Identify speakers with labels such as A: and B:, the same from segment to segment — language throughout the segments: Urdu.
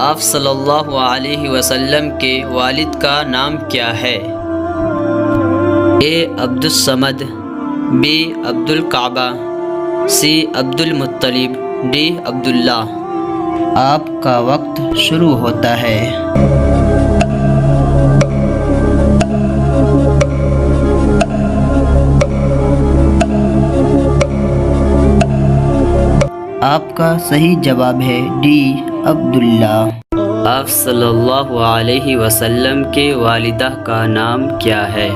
A: آپ صلی اللہ علیہ وسلم کے والد کا نام کیا ہے؟ اے عبد الصمد، be Abdul الکعبہ، C Abdul Muttalib, D عبداللہ۔ آپ کا وقت شروع ہوتا ہے۔ آپ کا صحیح جواب ہے ڈی عبداللہ۔ آپ صلی اللہ علیہ وسلم کے والدہ کا نام کیا ہے؟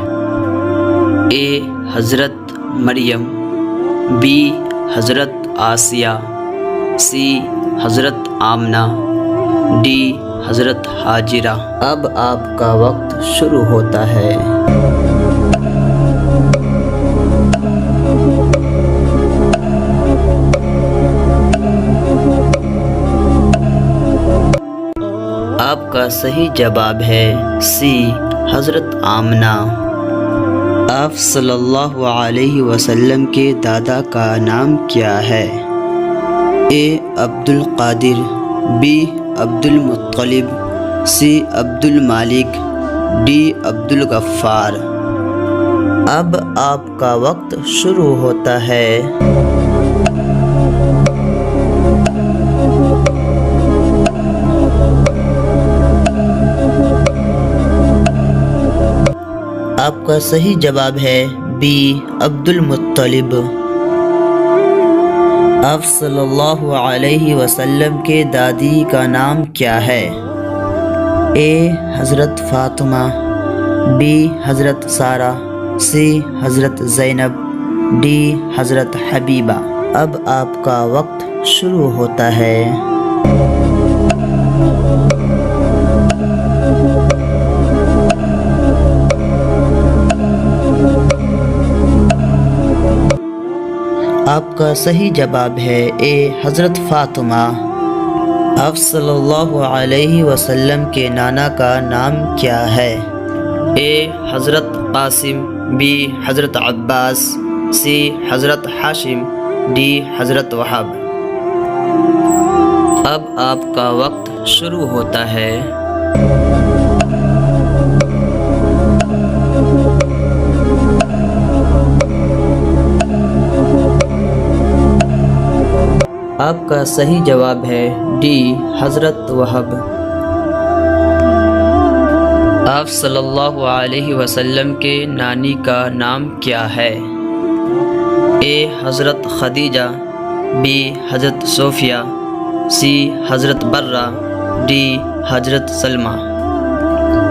A: اے حضرت مریم، بی حضرت آسیہ، سی حضرت آمنہ، ڈی حضرت ہاجرہ۔ اب آپ کا وقت شروع ہوتا ہے۔ آپ کا صحیح جواب ہے سی حضرت آمنہ۔ آپ صلی اللہ علیہ وسلم کے دادا کا نام کیا ہے؟ اے عبد القادر، be Abdul Muttalib, C Abdul Malik, D Abdul Ghaffar. اب آپ کا وقت شروع ہوتا ہے۔ آپ کا صحیح جواب ہے بی عبد المطلب۔ آپ صلی اللہ علیہ وسلم کے دادی کا نام کیا ہے؟ اے حضرت فاطمہ، بی حضرت سارہ، سی حضرت زینب، ڈی حضرت حبیبہ۔ اب آپ کا وقت شروع ہوتا ہے۔ آپ کا صحیح جواب ہے اے حضرت فاطمہ۔ آپ صلی اللہ علیہ وسلم کے نانا کا نام کیا ہے؟ اے حضرت قاسم، بی حضرت عباس، سی حضرت ہاشم، ڈی حضرت وہب۔ اب آپ کا وقت شروع ہوتا ہے۔ آپ کا صحیح جواب ہے ڈی حضرت وہب۔ آپ صلی اللہ علیہ وسلم کے نانی کا نام کیا ہے؟ اے حضرت خدیجہ، بی حضرت صوفیہ، سی حضرت برہ، ڈی حضرت سلمہ۔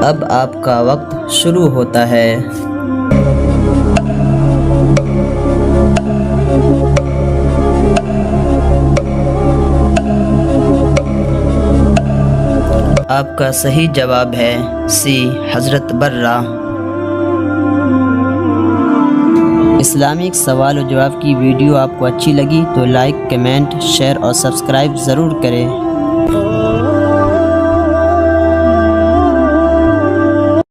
A: اب آپ کا وقت شروع ہوتا ہے۔ آپ کا صحیح جواب ہے سی حضرت برہ۔ اسلامک سوال و جواب کی ویڈیو آپ کو اچھی لگی تو لائک، کمنٹ، شیئر اور سبسکرائب ضرور کریں۔